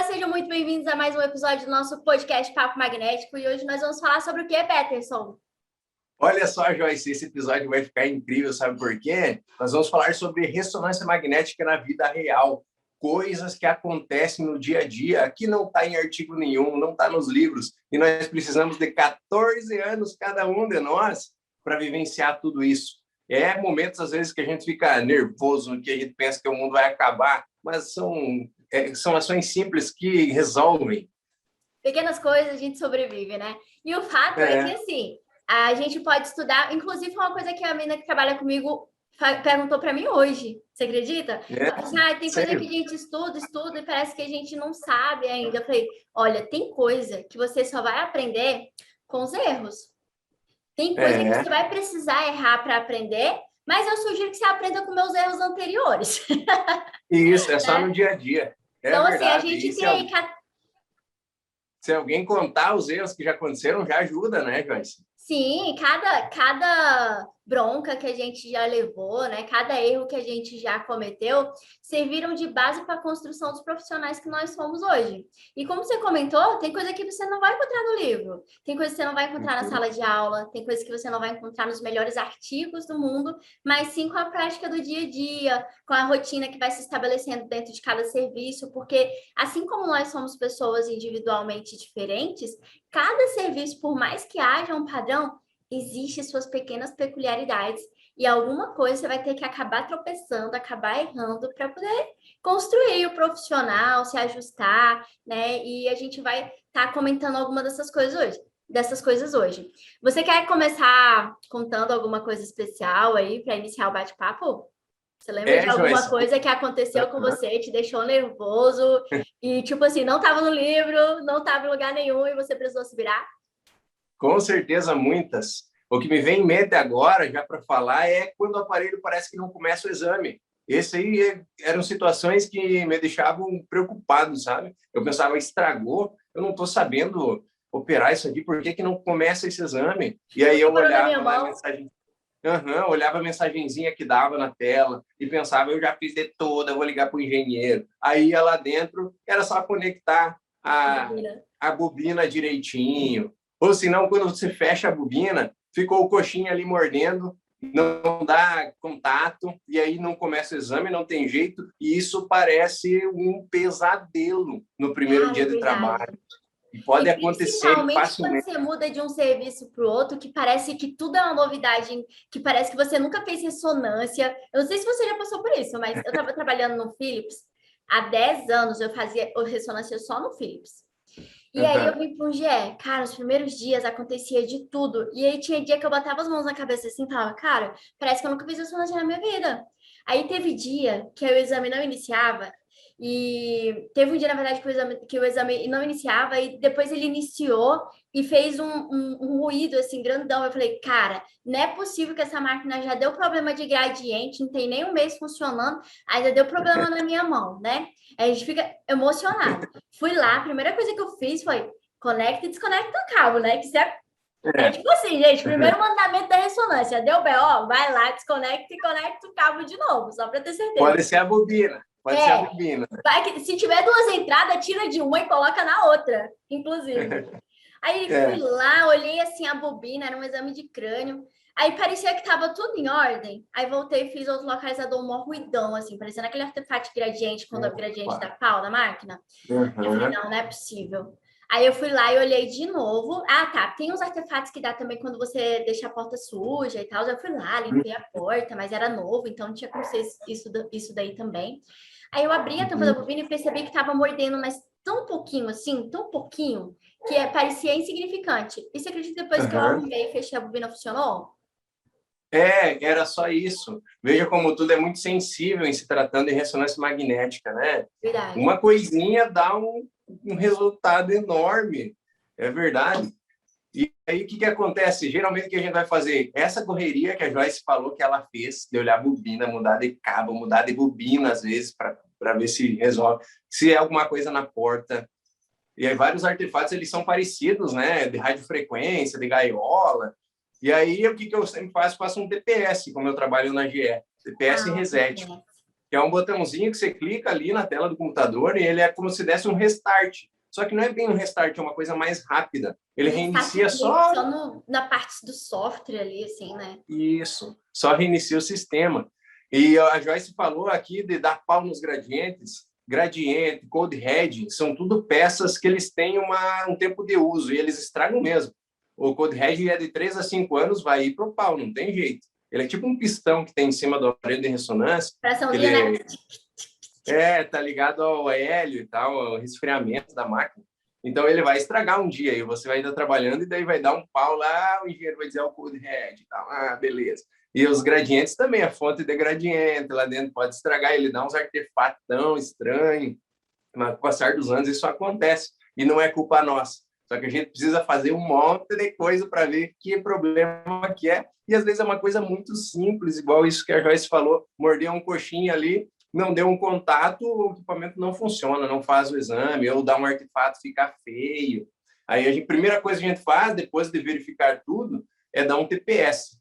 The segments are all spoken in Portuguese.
sejam muito bem-vindos a mais um episódio do nosso podcast Papo Magnético. E hoje nós vamos falar sobre o que, Peterson? Olha só, Joyce, esse episódio vai ficar incrível, sabe por quê? Nós vamos falar sobre ressonância magnética na vida real, coisas que acontecem no dia a dia, que não está em artigo nenhum, não está nos livros, e nós precisamos de 14 anos, cada um de nós, para vivenciar tudo isso. É momentos, às vezes, que a gente fica nervoso, que a gente pensa que o mundo vai acabar, mas são ações simples que resolvem. Pequenas coisas a gente sobrevive, né? E o fato é que, assim, a gente pode estudar, inclusive foi uma coisa que a menina que trabalha comigo perguntou para mim hoje, você acredita? Ela disse, tem coisa que a gente estuda e parece que a gente não sabe ainda. Eu falei, olha, tem coisa que você só vai aprender com os erros. Tem coisa que você vai precisar errar para aprender, mas eu sugiro que você aprenda com meus erros anteriores. Isso, é só no dia a dia. Então, verdade. Assim, a gente tem aí... Se alguém contar os erros que já aconteceram, já ajuda, né, Joyce? Sim, cada bronca que a gente já levou, né? Cada erro que a gente já cometeu, serviram de base para a construção dos profissionais que nós somos hoje. E como você comentou, tem coisa que você não vai encontrar no livro, tem coisa que você não vai encontrar na sala de aula, tem coisa que você não vai encontrar nos melhores artigos do mundo, mas sim com a prática do dia a dia, com a rotina que vai se estabelecendo dentro de cada serviço, porque assim como nós somos pessoas individualmente diferentes, cada serviço, por mais que haja um padrão, existe suas pequenas peculiaridades e alguma coisa você vai ter que acabar tropeçando, acabar errando para poder construir o profissional, se ajustar, né? E a gente vai estar comentando alguma dessas coisas hoje. Você quer começar contando alguma coisa especial aí para iniciar o bate-papo? Você lembra de alguma Joyce, coisa que aconteceu com você, te deixou nervoso e, tipo assim, não estava no livro, não estava em lugar nenhum e você precisou se virar? Com certeza, muitas. O que me vem em mente agora, já para falar, é quando o aparelho parece que não começa o exame. Esse aí eram situações que me deixavam preocupado, sabe? Eu pensava, estragou, eu não estou sabendo operar isso aqui, por que que não começa esse exame? E aí eu olhava lá a mensagem... olhava a mensagenzinha que dava na tela e pensava, eu já fiz de toda, eu vou ligar para o engenheiro. Aí ia lá dentro, era só conectar a bobina direitinho. Ou senão, quando você fecha a bobina, ficou o coxinha ali mordendo, não dá contato, e aí não começa o exame, não tem jeito, e isso parece um pesadelo no primeiro dia de trabalho. E pode acontecer facilmente. Quando você muda de um serviço para o outro, que parece que tudo é uma novidade, que parece que você nunca fez ressonância. Eu não sei se você já passou por isso, mas eu estava trabalhando no Philips. Há 10 anos eu fazia ressonância só no Philips. E aí eu vim para um GE. Cara, os primeiros dias acontecia de tudo. E aí tinha dia que eu botava as mãos na cabeça assim e falava, cara, parece que eu nunca fiz ressonância na minha vida. Aí teve dia que o exame não iniciava. E teve um dia, na verdade, que o exame não iniciava, e depois ele iniciou e fez um ruído assim, grandão. Eu falei, cara, não é possível que essa máquina já deu problema de gradiente, não tem nem um mês funcionando, ainda deu problema na minha mão, né? Aí a gente fica emocionado. Fui lá, a primeira coisa que eu fiz foi conecta e desconecta o cabo, né? Que isso é tipo assim, gente, primeiro mandamento da ressonância, deu BO, vai lá, desconecta e conecta o cabo de novo, só para ter certeza. Pode ser a bobina. Pode ser a bobina. Se tiver duas entradas, tira de uma e coloca na outra, inclusive. Aí fui lá, olhei assim a bobina, era um exame de crânio. Aí parecia que tava tudo em ordem. Aí voltei e fiz outro localizador, um ruidão, assim, parecendo aquele artefato gradiente, quando o gradiente dá pau na máquina. Eu falei, não é possível. Aí eu fui lá e olhei de novo. Ah, tá. Tem uns artefatos que dá também quando você deixa a porta suja e tal. Eu fui lá, limpei a porta, mas era novo, então não tinha como ser isso daí também. Aí eu abri a tampa da bobina e percebi que estava mordendo, mas tão pouquinho assim, tão pouquinho, que parecia insignificante. E você acredita que depois que eu arrumei e fechei a bobina, funcionou? Era só isso. Veja como tudo é muito sensível em se tratando de ressonância magnética, né? Verdade. Uma coisinha dá um resultado enorme. É verdade. E aí, o que acontece? Geralmente, o que a gente vai fazer? Essa correria que a Joyce falou que ela fez, de olhar a bobina, mudar de cabo, mudar de bobina, às vezes, para ver se resolve. Se é alguma coisa na porta. E aí, vários artefatos, eles são parecidos, né? De radiofrequência, de gaiola. E aí, o que eu sempre faço? Faço um DPS, como eu trabalho na GE. DPS e reset. Que que é um botãozinho que você clica ali na tela do computador e ele é como se desse um restart. Só que não é bem um restart, é uma coisa mais rápida. Ele reinicia só... na parte do software ali, assim, né? Isso, só reinicia o sistema. E a Joyce falou aqui de dar pau nos gradientes. Gradiente, Code Red, são tudo peças que eles têm um tempo de uso e eles estragam mesmo. O Code Red é de 3 a 5 anos, vai ir pro pau, não tem jeito. Ele é tipo um pistão que tem em cima do aparelho de ressonância. Pressãozinha, né? Tá ligado ao hélio e tal, ao resfriamento da máquina. Então ele vai estragar um dia e você vai estar trabalhando e daí vai dar um pau lá, o engenheiro vai dizer o Code Red e tal. Ah, beleza. E os gradientes também, a fonte de gradiente lá dentro pode estragar, ele dá uns artefatos tão estranhos. Mas com o passar dos anos isso acontece e não é culpa nossa. Só que a gente precisa fazer um monte de coisa para ver que problema que é. E às vezes é uma coisa muito simples, igual isso que a Joyce falou, morder um coxinha ali, não deu um contato, o equipamento não funciona, não faz o exame, ou dá um artefato, fica feio. Aí a primeira coisa que a gente faz, depois de verificar tudo, é dar um TPS.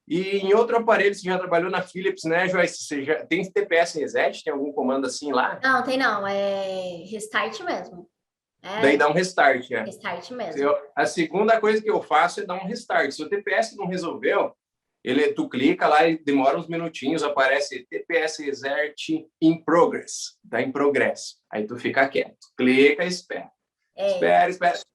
E em outro aparelho, você já trabalhou na Philips, né, Joyce? Você já tem TPS reset? Tem algum comando assim lá? Não, tem não. É restart mesmo. Daí dá um restart, é. Restart mesmo. A segunda coisa que eu faço é dar um restart. Se o TPS não resolveu, tu clica lá e demora uns minutinhos, aparece TPS Reset in Progress. Tá em progresso. Aí tu fica quieto. Clica e espera. Espera.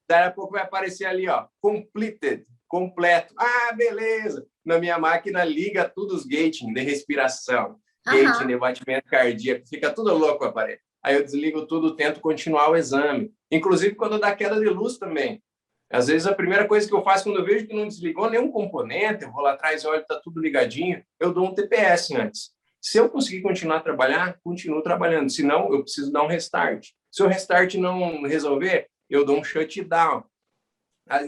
Daí a pouco vai aparecer ali, ó, completed, completo. Ah, beleza. Na minha máquina liga tudo os gating de respiração, gating de batimento cardíaco, fica tudo louco o aparelho. Aí eu desligo tudo, tento continuar o exame. Inclusive quando dá queda de luz também. Às vezes a primeira coisa que eu faço quando eu vejo que não desligou nenhum componente, eu vou lá atrás e olho, tá tudo ligadinho, eu dou um TPS antes. Se eu conseguir continuar a trabalhar, continuo trabalhando. Se não, eu preciso dar um restart. Se o restart não resolver, eu dou um shutdown.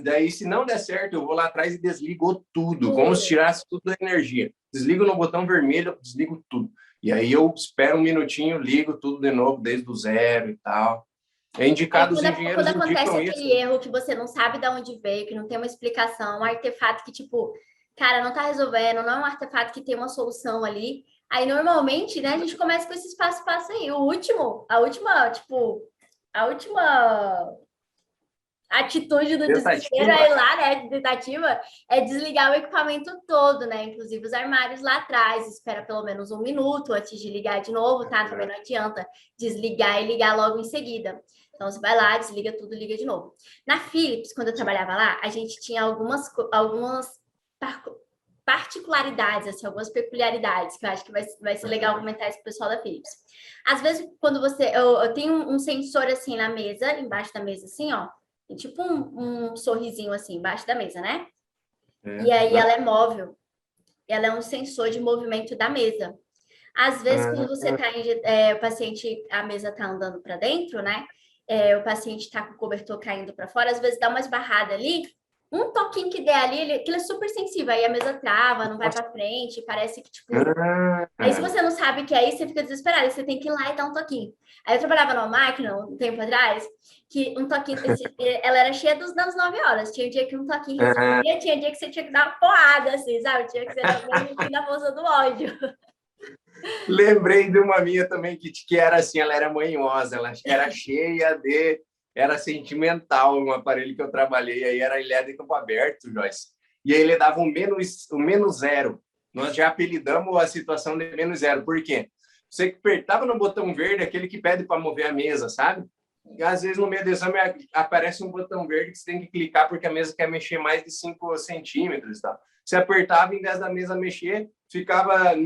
Daí, se não der certo, eu vou lá atrás e desligo tudo, como se tirasse tudo da energia. Desligo no botão vermelho, desligo tudo. E aí eu espero um minutinho, ligo tudo de novo, desde o zero e tal. É indicado, os engenheiros quando acontece indicam aquele isso. erro que você não sabe de onde veio, que não tem uma explicação, um artefato que, tipo, cara, não tá resolvendo, não é um artefato que tem uma solução ali. Aí, normalmente, né, a gente começa com esses passo a passo aí. A última atitude do desespero é ir lá, né, de tentativa, é desligar o equipamento todo, né, inclusive os armários lá atrás, espera pelo menos um minuto antes de ligar de novo, tá? Também não adianta desligar e ligar logo em seguida. Então, você vai lá, desliga tudo, liga de novo. Na Philips, quando eu trabalhava lá, a gente tinha algumas particularidades, assim, algumas peculiaridades, que eu acho que vai ser legal comentar isso pro pessoal da Philips. Às vezes, quando eu tenho um sensor, assim, na mesa, embaixo da mesa, assim, ó, tipo um sorrisinho assim embaixo da mesa, né? E aí ela é móvel. Ela é um sensor de movimento da mesa. Às vezes, quando você tá o paciente, a mesa tá andando para dentro, né? O paciente tá com o cobertor caindo para fora, às vezes dá uma esbarrada ali, um toquinho que der ali, aquilo é super sensível. Aí a mesa trava, não vai para frente, parece que, tipo... Aí, se você não sabe o que é isso, você fica desesperado. Aí você tem que ir lá e dar um toquinho. Aí eu trabalhava numa máquina, um tempo atrás, que um toquinho... ela era cheia das 9 horas. Tinha dia que um toquinho resolvia, tinha dia que você tinha que dar uma porrada, assim, sabe? Tinha que ser também na força do ódio. Lembrei de uma minha também que era assim, ela era manhosa, ela era cheia de... Era sentimental, um aparelho que eu trabalhei, aí ele era de campo aberto, Joyce. E aí ele dava um menos zero. Nós já apelidamos a situação de menos zero. Por quê? Você apertava no botão verde, aquele que pede para mover a mesa, sabe? E, às vezes no meio do exame aparece um botão verde que você tem que clicar porque a mesa quer mexer mais de 5 centímetros. Tá? Você apertava, em vez da mesa mexer,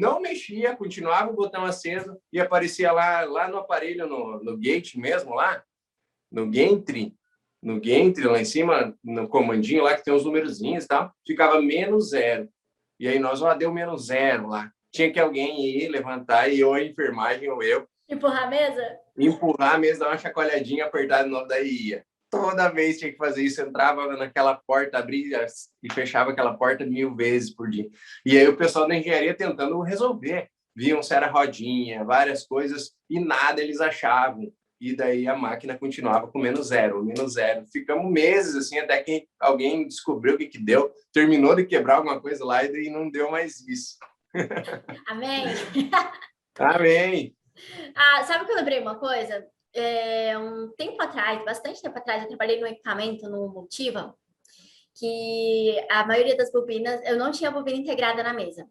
não mexia, continuava o botão aceso e aparecia lá no aparelho, no gate mesmo, lá, no gantry, lá em cima, no comandinho lá que tem os numerozinhos e tal, ficava menos zero. E aí deu menos zero lá. Tinha que alguém ir, levantar, e ou a enfermagem ou eu. Empurrar a mesa? Empurrar a mesa, dar uma chacoalhadinha, apertar de novo, daí ia. Toda vez tinha que fazer isso, entrava naquela porta, abria e fechava aquela porta 1000 vezes por dia. E aí o pessoal da engenharia tentando resolver. Viam se era rodinha, várias coisas, e nada eles achavam. E daí a máquina continuava com menos zero. Ficamos meses assim, até que alguém descobriu o que deu, terminou de quebrar alguma coisa lá e daí não deu mais isso. Amém? Amém. Ah, sabe que eu lembrei uma coisa? Um tempo atrás, bastante tempo atrás, eu trabalhei num equipamento no Multiva, que a maioria das bobinas, eu não tinha bobina integrada na mesa.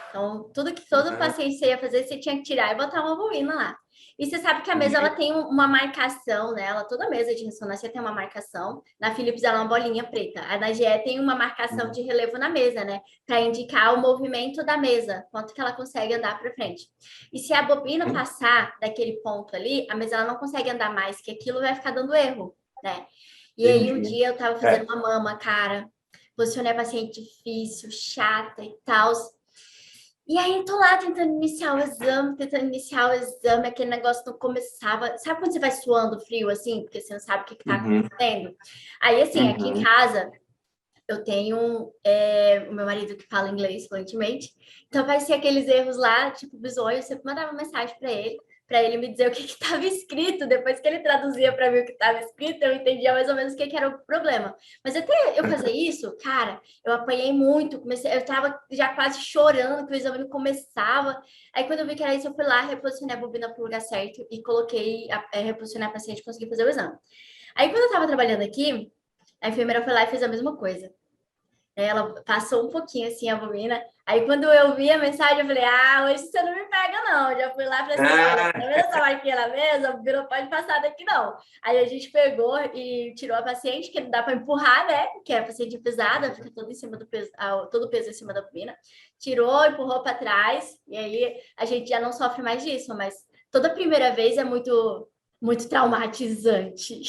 Então, tudo que todo Ah, paciente você ia fazer, você tinha que tirar e botar uma bobina lá. E você sabe que a mesa ela entendi. tem uma marcação, né? Ela, toda mesa de ressonância tem uma marcação. Na Philips ela é uma bolinha preta. A na GE tem uma marcação de relevo na mesa, né? Para indicar o movimento da mesa, quanto que ela consegue andar para frente. E se a bobina passar daquele ponto ali, a mesa ela não consegue andar mais, que aquilo vai ficar dando erro, né? E aí um Entendi. dia eu tava fazendo É. uma mama, cara. Posicionei a paciente difícil, chata e tal. E aí, tô lá tentando iniciar o exame, aquele negócio não começava. Sabe quando você vai suando frio, assim, porque você não sabe o que tá Uhum, acontecendo? Aí, assim, aqui em uhum. casa, eu tenho o meu marido que fala inglês fluentemente, então aparecia aqueles erros lá, tipo bisonho, eu sempre mandava mensagem para ele me dizer o que estava escrito. Depois que ele traduzia para mim o que estava escrito, eu entendia mais ou menos o que era o problema. Mas até eu fazer isso, cara, eu apanhei muito, eu estava já quase chorando que o exame não começava. Aí quando eu vi que era isso, eu fui lá, reposicionei a bobina para o lugar certo e coloquei, reposicionei a paciente e consegui fazer o exame. Aí quando eu estava trabalhando aqui, a enfermeira foi lá e fez a mesma coisa. Ela passou um pouquinho assim a bobina. Aí quando eu vi a mensagem, eu falei: ah, hoje você não me pega, não. Já fui lá e falei assim: olha, Ah, tá vendo essa marquinha na mesa? A bobina não pode passar daqui, não. Aí a gente pegou e tirou a paciente, que não dá para empurrar, né? Que é a paciente pesada, fica todo em cima do peso, todo o peso em cima da bobina. Tirou, empurrou para trás, e aí a gente já não sofre mais disso, mas toda primeira vez é muito traumatizante.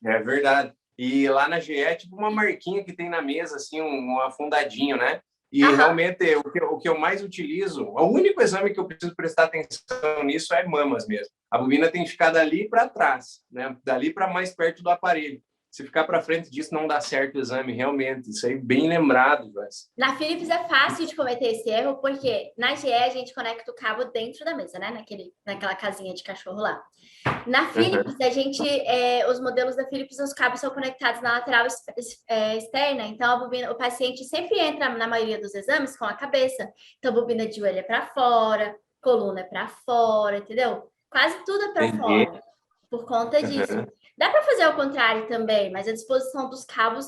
é verdade. E lá na GE é tipo uma marquinha que tem na mesa, assim, um afundadinho, né? E Aham. realmente o que eu mais utilizo, o único exame que eu preciso prestar atenção nisso é mamas mesmo. A bobina tem que ficar dali para trás, né? Dali para mais perto do aparelho. Se ficar para frente disso, não dá certo o exame, realmente. Isso aí, bem lembrado, Joyce. Na Philips é fácil de cometer esse erro, porque na GE a gente conecta o cabo dentro da mesa, né? Naquela casinha de cachorro lá. Na Philips, Uhum. a gente, os modelos da Philips, os cabos são conectados na lateral externa, então a bobina, o paciente sempre entra, na maioria dos exames, com a cabeça. Então, a bobina de joelho é para fora, coluna é para fora, entendeu? Quase tudo é para Entendi. fora, por conta disso. Uhum. Dá para fazer ao contrário também, mas a disposição dos cabos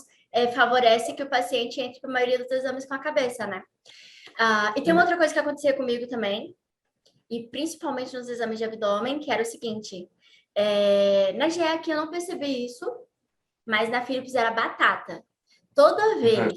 favorece que o paciente entre para a maioria dos exames com a cabeça, né? E tem uma outra coisa que acontecia comigo também, e principalmente nos exames de abdômen, que era o seguinte: na GE aqui eu não percebi isso, mas na Philips era batata. Toda Uhum. vez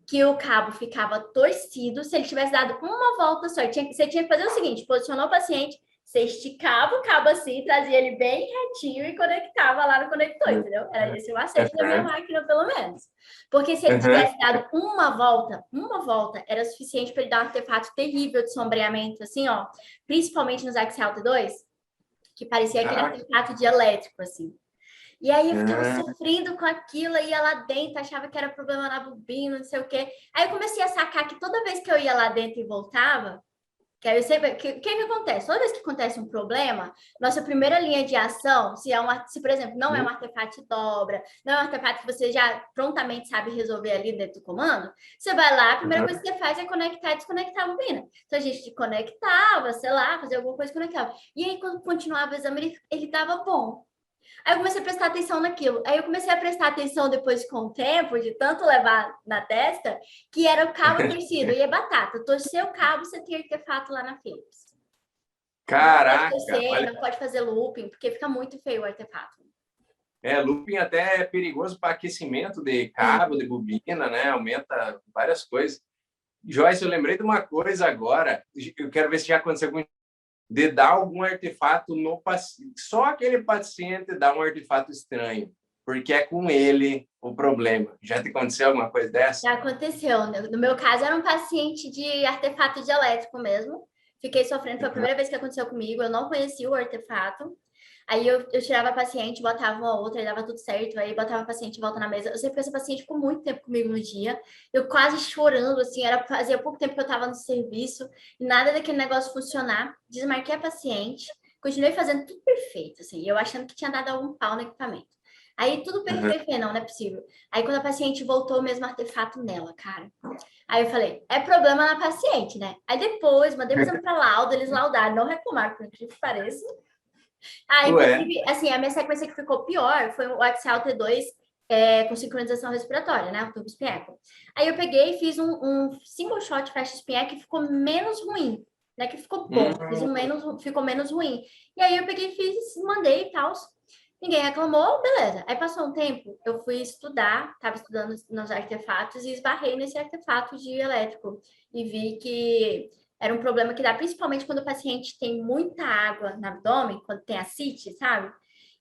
que o cabo ficava torcido, se ele tivesse dado uma volta só, você tinha que fazer o seguinte: posicionou o paciente, você esticava o cabo assim, trazia ele bem retinho e conectava lá no conector, entendeu? Era esse o macete da minha Uhum. máquina, pelo menos. Porque se ele Uhum. tivesse dado uma volta era suficiente para ele dar um artefato terrível de sombreamento, assim, ó, principalmente nos Axial T2, que parecia aquele Ah, artefato de elétrico, assim. E aí eu ficava ah, sofrendo com aquilo, ia lá dentro, achava que era problema na bobina, não sei o quê. Aí eu comecei a sacar que toda vez que eu ia lá dentro e voltava, que aí eu sempre, que acontece? Toda vez que acontece um problema, nossa primeira linha de ação, se por exemplo, não é um artefato de dobra, não é um artefato que você já prontamente sabe resolver ali dentro do comando, você vai lá, a primeira coisa uhum. que você faz é conectar e desconectar a bobina. Então a gente conectava, sei lá, fazia alguma coisa e conectava. E aí, quando continuava o exame, ele dava bom. Aí eu comecei a prestar atenção naquilo. Aí eu comecei a prestar atenção depois com o tempo, de tanto levar na testa, que era o cabo torcido. E é batata. Torcer o cabo, você tem artefato lá na Philips. Não pode Caraca, torcer, olha, não pode fazer looping, porque fica muito feio o artefato. looping até é perigoso para aquecimento de cabo, de bobina, né? Aumenta várias coisas. Joyce, eu lembrei de uma coisa agora. Eu quero ver se já aconteceu com de dar algum artefato no paciente. Só aquele paciente dá um artefato estranho, porque é com ele o problema. Já te aconteceu alguma coisa dessa? Já aconteceu. No meu caso, era um paciente de artefato de elétrico mesmo. Fiquei sofrendo, foi a primeira vez que aconteceu comigo. Eu não conhecia o artefato. Aí eu tirava a paciente, botava uma outra, e dava tudo certo. Aí botava a paciente de volta na mesa. Eu sei porque essa paciente ficou muito tempo comigo no dia. Eu quase chorando, assim, fazia pouco tempo que eu estava no serviço e nada daquele negócio funcionar. Desmarquei a paciente, continuei fazendo tudo perfeito, assim, eu achando que tinha dado algum pau no equipamento. Aí tudo Aham. perfeito, não é possível. Aí quando a paciente voltou, o mesmo artefato nela, cara. Aí eu falei, é problema na paciente, né? Aí depois, mandei o exame para laudo, eles laudaram, não reclamaram, por incrível que pareça. Ah, Ué. inclusive, assim, a minha sequência que ficou pior foi o Axial T2 com sincronização respiratória, né? O tubo espinheco. Aí eu peguei e fiz um single shot fast espinheco que ficou menos ruim, né? Que ficou bom, fiz ficou menos ruim. E aí eu peguei e fiz, mandei e tal. Ninguém reclamou, beleza. Aí passou um tempo, eu fui estudar, estava estudando nos artefatos e esbarrei nesse artefato de elétrico e vi que era um problema que dá principalmente quando o paciente tem muita água no abdômen, quando tem ascite, sabe?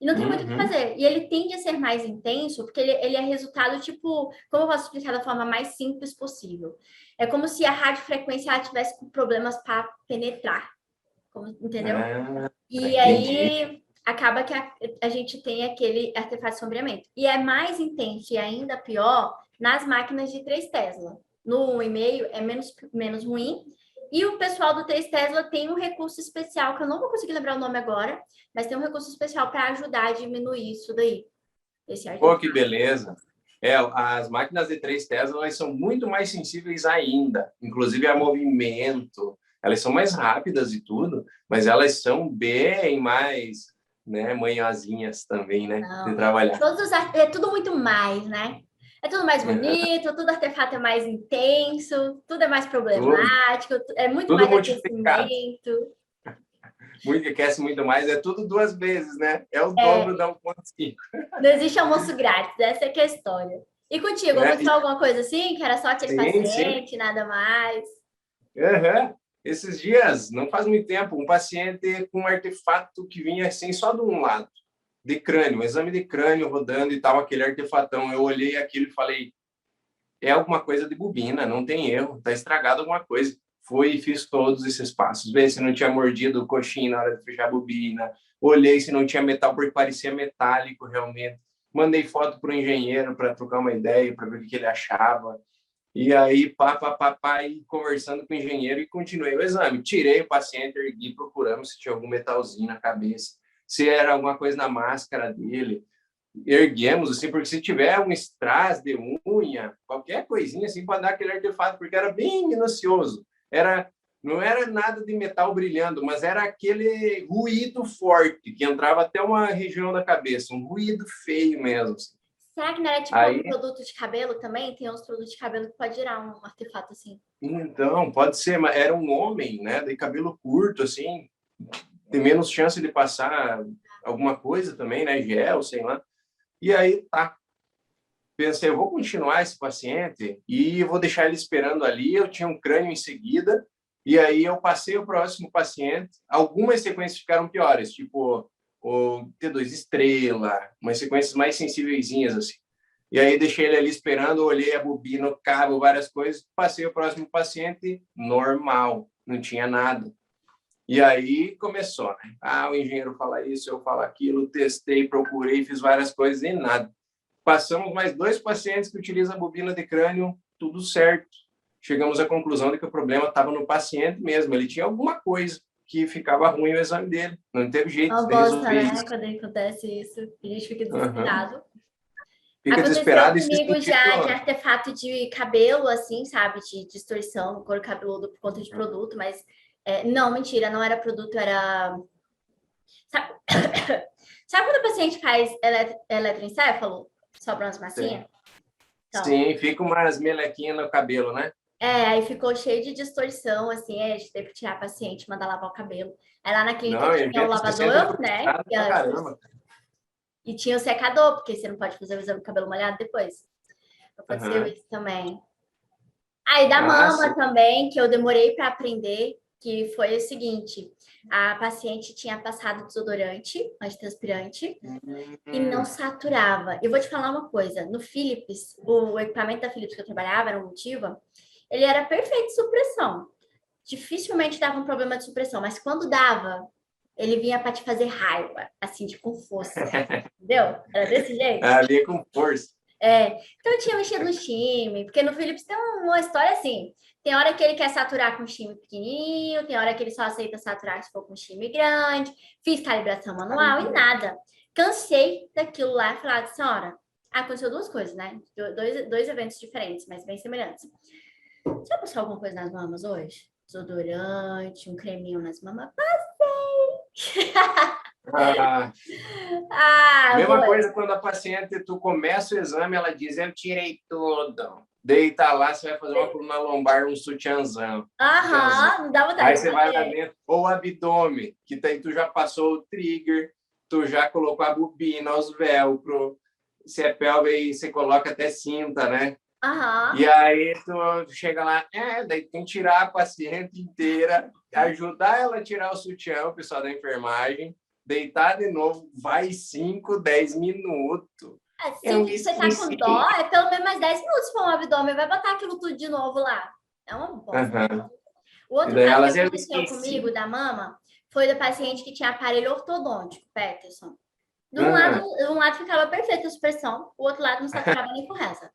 E não tem muito o que Uhum. fazer. E ele tende a ser mais intenso, porque ele é resultado, tipo, como eu posso explicar da forma mais simples possível? É como se a radiofrequência ela tivesse com problemas para penetrar, entendeu? Ah, E entendi. aí acaba que a gente tem aquele artefato de sombreamento. E é mais intenso e ainda pior nas máquinas de 3 Tesla. No 1,5 é menos ruim. E o pessoal do 3 Tesla tem um recurso especial, que eu não vou conseguir lembrar o nome agora, mas tem um recurso especial para ajudar a diminuir isso daí, esse Pô, que artefato. beleza. As máquinas de 3 Tesla elas são muito mais sensíveis ainda, inclusive a movimento. Elas são mais rápidas e tudo, mas elas são bem mais, né, manhãzinhas também, né, de Não, trabalhar. é tudo muito mais, né? É tudo mais Uhum. bonito, tudo artefato é mais intenso, tudo é mais Tudo, problemático, é muito tudo mais multiplicado. aquecimento. Muito aquece muito mais, é tudo duas vezes, né? É o dobro É, da 1.5, não existe almoço grátis, essa é que é a história. E contigo, né? aconteceu alguma coisa assim, que era só aquele Sim, sim. paciente, nada mais? Uhum. Esses dias, não faz muito tempo, um paciente com um artefato que vinha assim só de um lado, de crânio, um exame de crânio rodando e tal, aquele artefatão. Eu olhei aquilo e falei, é alguma coisa de bobina, não tem erro, tá estragado alguma coisa. Fui e fiz todos esses passos, ver se não tinha mordido o coxinho na hora de fechar a bobina, olhei se não tinha metal, porque parecia metálico realmente. Mandei foto para o engenheiro para trocar uma ideia, para ver o que ele achava. E aí, e conversando com o engenheiro e continuei o exame. Tirei o paciente, ergui, procuramos se tinha algum metalzinho na cabeça, se era alguma coisa na máscara dele. Erguemos, assim, porque se tiver um strass de unha, qualquer coisinha, assim, para dar aquele artefato, porque era bem minucioso. Não era nada de metal brilhando, mas era aquele ruído forte que entrava até uma região da cabeça, um ruído feio mesmo. Assim. Será que não era tipo Aí, algum produto de cabelo também? Tem uns produtos de cabelo que pode gerar um artefato assim. então, pode ser, mas era um homem, né, de cabelo curto, assim, tem menos chance de passar alguma coisa também, né, gel, sei lá. E aí, tá. Pensei, eu vou continuar esse paciente e vou deixar ele esperando ali. Eu tinha um crânio em seguida, e aí eu passei o próximo paciente. Algumas sequências ficaram piores, tipo o T2 estrela, umas sequências mais sensíveis, assim. E aí deixei ele ali esperando, olhei a bobina, o cabo, várias coisas, passei o próximo paciente, normal, não tinha nada. E aí começou, né? Ah, o engenheiro fala isso, eu falo aquilo, testei, procurei, fiz várias coisas e nada. Passamos mais 2 pacientes que utilizam a bobina de crânio, tudo certo. Chegamos à conclusão de que o problema estava no paciente mesmo. Ele tinha alguma coisa que ficava ruim o exame dele. Não teve jeito Uma de bosta, resolver né? isso. Quando acontece isso, a gente fica Uhum. desesperado. Fica Aconteceu desesperado e se comigo sentindo. já de artefato de cabelo, assim, sabe? De distorção, couro cabeludo por conta de produto, mas não, mentira, não era produto, era. Sabe, sabe quando o paciente faz eletroencefalo? Sobra umas massinhas? Então, Sim, fica umas melequinhas no cabelo, né? aí ficou cheio de distorção, assim, a gente teve que tirar a paciente, mandar lavar o cabelo. Aí lá na clínica Não, e a tinha o gente se sente lavador, né? frustrado pra caramba. E tinha o secador, porque você não pode fazer o exame do cabelo molhado depois. Aconteceu Uhum. isso também. Aí da Ah, sim. mama também, que eu demorei para aprender, que foi o seguinte: a paciente tinha passado desodorante antitranspirante e não saturava. Eu vou te falar uma coisa: no Philips, o equipamento da Philips que eu trabalhava, era um Motiva, ele era perfeito de supressão. Dificilmente dava um problema de supressão, mas quando dava, ele vinha para te fazer raiva, assim, com força. Entendeu? Era desse jeito. Ali é com força. Então eu tinha mexido no time, porque no Philips tem uma história assim. Tem hora que ele quer saturar com time pequenininho, tem hora que ele só aceita saturar se for com time grande, fiz calibração manual e nada. Cansei daquilo lá e falei, senhora, aconteceu duas coisas, né? Dois eventos diferentes, mas bem semelhantes. Você vai passar alguma coisa nas mamas hoje? Desodorante, um creminho nas mamas? Passei! Ah, mesma Foi. coisa quando a paciente, tu começa o exame, ela diz, eu tirei tudo. Deita lá, você vai fazer uma coluna lombar, um sutiãzão. Sutiãzão. Aham, não dá vontade Aí de você vai lá fazer. dentro, ou abdômen, que tem, tu já passou o trigger, tu já colocou a bobina, os velcro, se é pelve, aí você coloca até cinta, né? Aham. E aí tu chega lá, daí tem que tirar a paciente inteira, ajudar ela a tirar o sutiã, o pessoal da enfermagem, deitar de novo, vai 5, 10 minutos. Assim Eu que você tá com esqueci. dó, é pelo menos mais 10 minutos para um abdômen. Vai botar aquilo tudo de novo lá. É uma bosta. Uhum. O E outro daí caso que elas, eu aconteceu comigo, esqueci. da mama, foi da paciente que tinha aparelho ortodôntico, Peterson. Uhum. De um lado ficava perfeita a supressão, o outro lado não saturava nem com reza.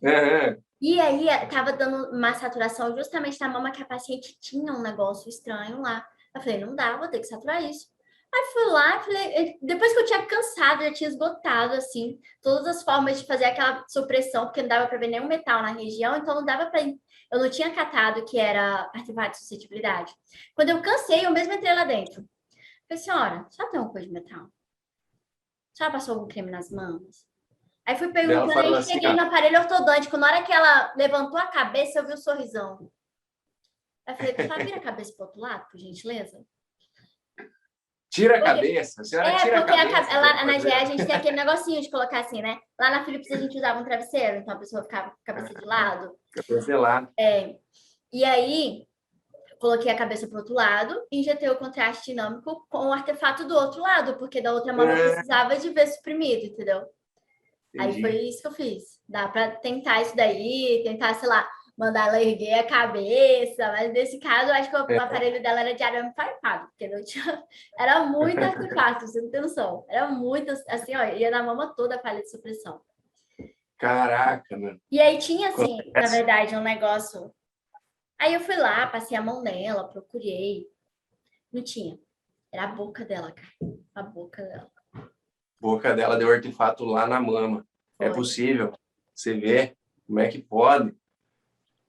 Uhum. E aí tava dando uma saturação justamente na mama que a paciente tinha um negócio estranho lá. Eu falei, não dá, vou ter que saturar isso. Aí fui lá, falei, depois que eu tinha cansado, já tinha esgotado, assim, todas as formas de fazer aquela supressão, porque não dava para ver nenhum metal na região, então não dava para. Eu não tinha catado que era artefato de suscetibilidade. Quando eu cansei, eu mesmo entrei lá dentro. Falei, senhora, só tem uma coisa de metal? Só passou algum creme nas mãos? Aí fui Daí ela perguntando falou e assim, cheguei ó, no aparelho ortodôntico. Na hora que ela levantou a cabeça, eu vi o sorrisão. Aí eu falei, só vira a cabeça pro outro lado, por gentileza. tira a Porque, cabeça, a senhora tira a porque cabeça para lá na GE a fazer. gente tem aquele negocinho de colocar assim, né? Lá na Philips a gente usava um travesseiro, então a pessoa ficava com a cabeça de lado. Cabeça lá. E aí, coloquei a cabeça pro outro lado e injetei o contraste dinâmico com o artefato do outro lado, porque da outra mama eu precisava de ver suprimido, entendeu? Aí foi Entendi. isso que eu fiz. Dá para tentar isso daí, tentar, sei lá, mandar ela erguer a cabeça, mas nesse caso eu acho que o É. aparelho dela era de arame farpado, porque não tinha. Era muito artefato, você não tem noção. Era muito, assim, ó, ia na mama toda a palha de supressão. Caraca, mano. E aí tinha, assim, na Essa verdade, um negócio. Aí eu fui lá, passei a mão nela, procurei. Não tinha. Era a boca dela, cara. A boca dela. boca dela deu artefato lá na mama. É Foi. possível. Você vê como é que pode.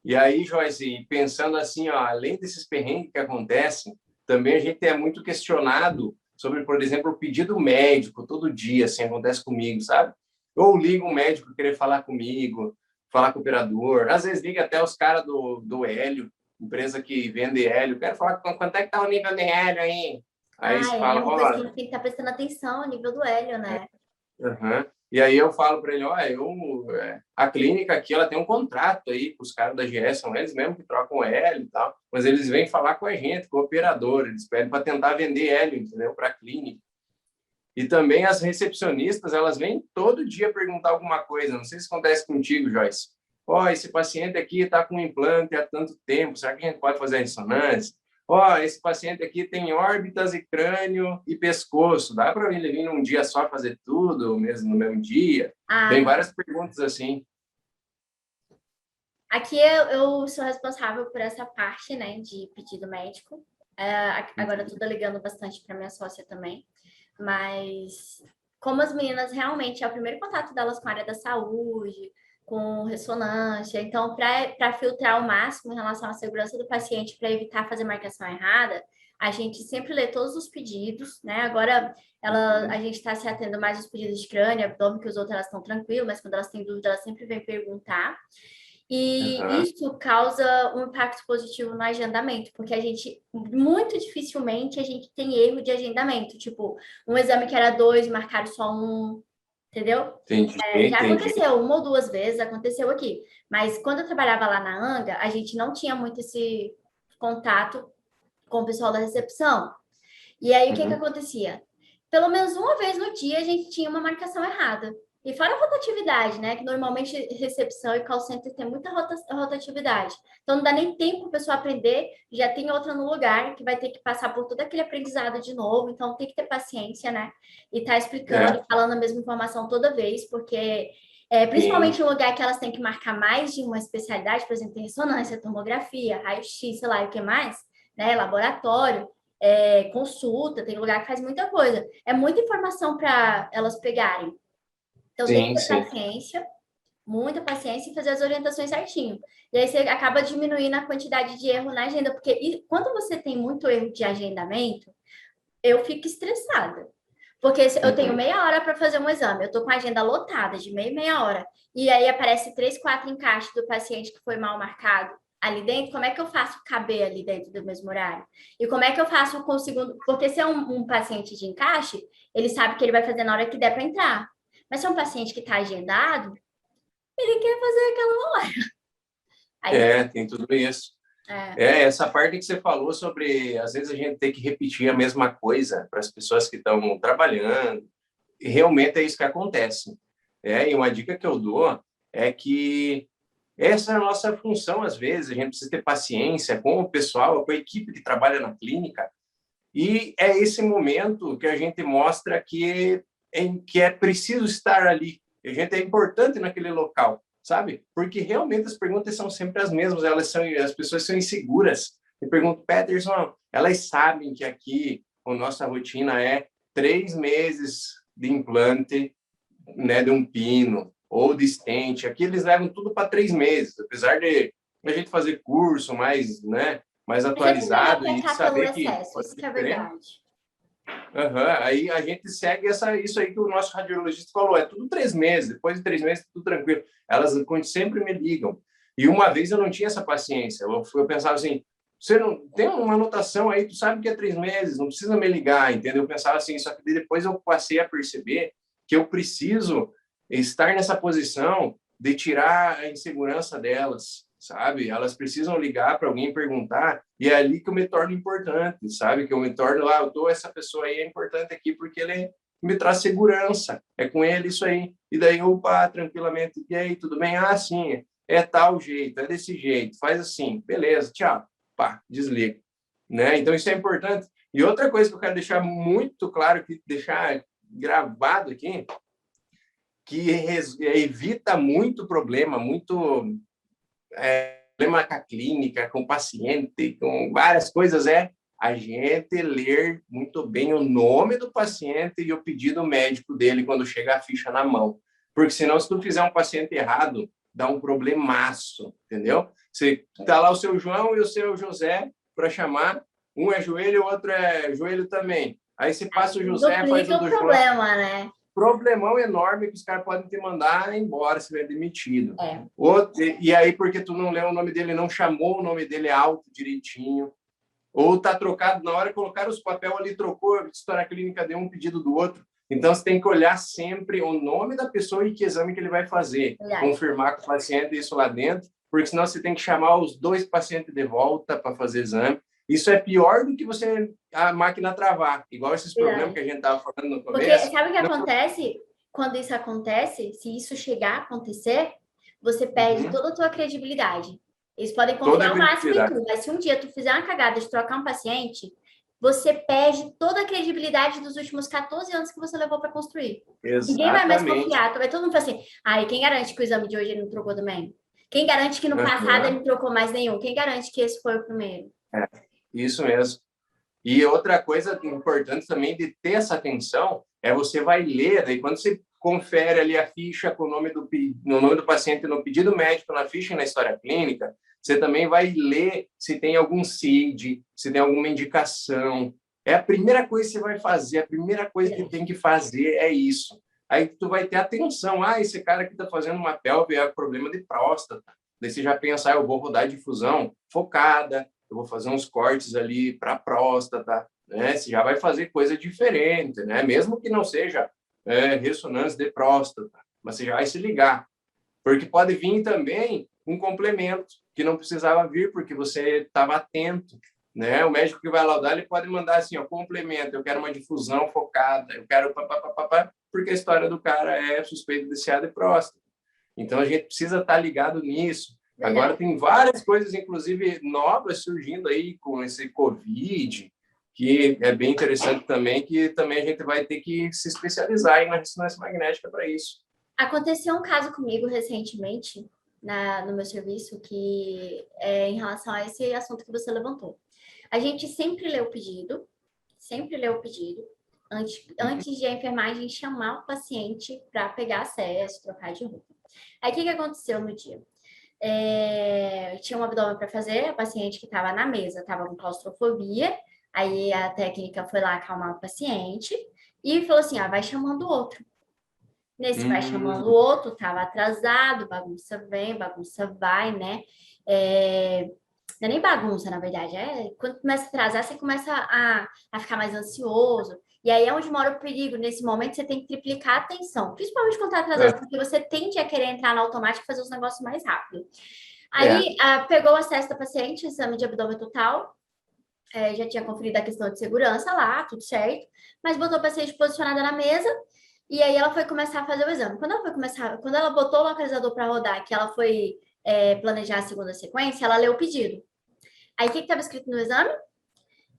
E aí, Joyce, pensando assim, ó, além desses perrengues que acontecem, também a gente é muito questionado sobre, por exemplo, o pedido médico todo dia, assim, acontece comigo, sabe? Ou liga um médico querer falar comigo, falar com o operador. Às vezes liga até os caras do hélio, empresa que vende hélio. Quero falar com quanto é que tá o nível de hélio aí? Aí Ah, se é fala, uma coisa que a ó, gente tem que estar prestando atenção, o nível do hélio, né? uhum. E aí eu falo para ele, olha, a clínica aqui ela tem um contrato aí com os caras da GS, são eles mesmo que trocam hélio e tal, mas eles vêm falar com a gente, com o operador, eles pedem para tentar vender hélio, entendeu? Para a clínica. E também as recepcionistas, elas vêm todo dia perguntar alguma coisa, não sei se acontece contigo, Joyce. Ó, esse paciente aqui está com um implante há tanto tempo, será que a gente pode fazer a ressonância? Ó, esse paciente aqui tem órbitas e crânio e pescoço. Dá para ele vir num dia só fazer tudo, mesmo no mesmo dia? Ah, Tem não. várias perguntas assim. Aqui eu sou responsável por essa parte, né, de pedido médico. Agora eu tô ligando bastante para minha sócia também. Mas como as meninas realmente é o primeiro contato delas com a área da saúde, com ressonância, então para filtrar o máximo em relação à segurança do paciente, para evitar fazer marcação errada, a gente sempre lê todos os pedidos, né? Agora a gente está se atendo mais aos pedidos de crânio, abdômen, que os outros elas estão tranquilos, mas quando elas têm dúvida, elas sempre vêm perguntar. E Uhum. isso causa um impacto positivo no agendamento, porque muito dificilmente, a gente tem erro de agendamento. Tipo, um exame que era dois, marcaram só um, entendeu? Entendi, Já entendi. aconteceu uma ou duas vezes, aconteceu aqui. Mas quando eu trabalhava lá na Anga, a gente não tinha muito esse contato com o pessoal da recepção. E aí, o que que Uhum. acontecia? Pelo menos uma vez no dia, a gente tinha uma marcação errada. E fora a rotatividade, né? Que normalmente recepção e call center tem muita rotatividade. Então, não dá nem tempo para a pessoa aprender, já tem outra no lugar que vai ter que passar por todo aquele aprendizado de novo. Então, tem que ter paciência, né? E tá explicando, É, falando a mesma informação toda vez, porque sim. principalmente em lugar que elas têm que marcar mais de uma especialidade, por exemplo, tem ressonância, tomografia, raio-x, sei lá, e o que mais, né? Laboratório. consulta, tem lugar que faz muita coisa. É muita informação para elas pegarem. Então, tem que Sim, ter sim. paciência, muita paciência e fazer as orientações certinho. E aí você acaba diminuindo a quantidade de erro na agenda, porque quando você tem muito erro de agendamento, eu fico estressada. Porque eu tenho Uhum. meia hora para fazer um exame, eu tô com a agenda lotada de meia hora, e aí aparece 3, 4 encaixes do paciente que foi mal marcado ali dentro, como é que eu faço caber ali dentro do mesmo horário? E como é que eu faço com o segundo? Porque se é um paciente de encaixe, ele sabe que ele vai fazer na hora que der para entrar. Mas se é um paciente que está agendado, ele quer fazer aquela hora. Aí, Tem tudo isso. é, Essa parte que você falou sobre, às vezes, a gente tem que repetir a mesma coisa para as pessoas que estão trabalhando, e realmente é isso que acontece. E uma dica que eu dou é que essa é a nossa função, às vezes, a gente precisa ter paciência com o pessoal, com a equipe que trabalha na clínica, e é esse momento que a gente mostra que é preciso estar ali, que a gente é importante naquele local, sabe? Porque realmente as perguntas são sempre as mesmas, as pessoas são inseguras. Eu pergunto, Peterson, elas sabem que aqui a nossa rotina é 3 meses de implante, né, de um pino ou de stent. Aqui eles levam tudo para 3 meses, apesar de a gente fazer curso mais, né, mais a gente não vai atualizado e pecar pelo saber que excesso, pode isso ser que é diferente. verdade. Uhum. Aí a gente segue isso aí que o nosso radiologista falou, é tudo 3 meses, depois de 3 meses tudo tranquilo. Elas sempre me ligam. E uma vez eu não tinha essa paciência, eu pensava assim, você não tem uma anotação aí, tu sabe que é 3 meses, não precisa me ligar, entendeu? Eu pensava assim, só que depois eu passei a perceber que eu preciso estar nessa posição de tirar a insegurança delas, sabe? Elas precisam ligar para alguém perguntar, e é ali que eu me torno importante, sabe? Que eu me torno lá, eu dou essa pessoa aí é importante aqui porque ele me traz segurança, é com ele isso aí. E daí eu, pá, tranquilamente, e aí, tudo bem? Ah, sim, é tal jeito, é desse jeito, faz assim, beleza, tchau, pá, desliga, né? Então isso é importante. E outra coisa que eu quero deixar muito claro, deixar gravado aqui, que evita muito problema, muito problema com a clínica, com o paciente, com várias coisas, é a gente ler muito bem o nome do paciente e o pedido médico dele quando chega a ficha na mão. Porque senão, se tu fizer um paciente errado, dá um problemaço, entendeu? Você tá lá o seu João e o seu José para chamar, um é joelho, o outro é joelho também. Aí você passa o José, faz o Duplica o do João, problema, né? problemão enorme que os caras podem te mandar embora se vier demitido. É. E aí, porque tu não leu o nome dele, não chamou o nome dele alto direitinho, ou tá trocado, na hora que colocaram os papéis ali, trocou, a história clínica deu um pedido do outro. Então, você tem que olhar sempre o nome da pessoa e que exame que ele vai fazer. Verdade. Confirmar com o paciente isso lá dentro, porque senão você tem que chamar os 2 pacientes de volta para fazer exame. Isso é pior do que a máquina travar, igual esses problemas Verdade. que a gente estava falando no Porque começo. sabe o que Não... acontece? Quando isso acontece, se isso chegar a acontecer, você perde Uhum. toda a tua credibilidade. Eles podem Toda a confiar o máximo em credibilidade. tu, mas se um dia tu fizer uma cagada de trocar um paciente, você perde toda a credibilidade dos últimos 14 anos que você levou para construir. Ninguém vai mais Exatamente. confiar. Vai todo mundo falar assim, ai, quem garante que o exame de hoje ele não trocou também? Quem garante que no passado ele Uhum. não trocou mais nenhum? Quem garante que esse foi o primeiro? É, isso mesmo. E outra coisa importante também de ter essa atenção é você vai ler, daí quando você confere ali a ficha com no nome do paciente no pedido médico, na ficha e na história clínica, você também vai ler se tem algum CID, se tem alguma indicação. É a primeira coisa que você vai fazer, a primeira coisa que tem que fazer é isso. Aí tu vai ter atenção, esse cara que está fazendo uma pelve é problema de próstata. Daí você já pensa, eu vou rodar difusão focada, eu vou fazer uns cortes ali para a próstata, né? Você já vai fazer coisa diferente, né? Mesmo que não seja ressonância de próstata, mas você já vai se ligar. Porque pode vir também um complemento que não precisava vir porque você estava atento, né? O médico que vai laudar, ele pode mandar assim, ó, complemento, eu quero uma difusão focada, eu quero papapá, porque a história do cara é suspeito de CA de próstata. Então, a gente precisa estar ligado nisso. Agora, Verdade. tem várias coisas, inclusive, novas surgindo aí com esse Covid, que é bem interessante também, que também a gente vai ter que se especializar aí na ressonância magnética para isso. Aconteceu um caso comigo recentemente no meu serviço que é em relação a esse assunto que você levantou. A gente sempre lê o pedido, sempre ler o pedido, antes de a enfermagem chamar o paciente para pegar acesso, trocar de roupa. Aí, o que aconteceu no dia? Tinha um abdômen para fazer, a paciente que estava na mesa estava com claustrofobia, aí a técnica foi lá acalmar o paciente e falou assim, vai chamando o outro. Nesse vai chamando o outro, estava atrasado, bagunça vem, bagunça vai, né? Não é nem bagunça, na verdade. Quando começa a atrasar, você começa a ficar mais ansioso. E aí é onde mora o perigo. Nesse momento, você tem que triplicar a atenção. Principalmente quando está atrasado, porque você tende a querer entrar no automático e fazer os negócios mais rápido. Aí, pegou o acesso da paciente, exame de abdômen total. Já tinha conferido a questão de segurança lá, tudo certo. Mas botou a paciente posicionada na mesa. E aí ela foi começar a fazer o exame. Quando ela botou o localizador para rodar, que ela foi planejar a segunda sequência, ela leu o pedido. Aí o que estava escrito no exame?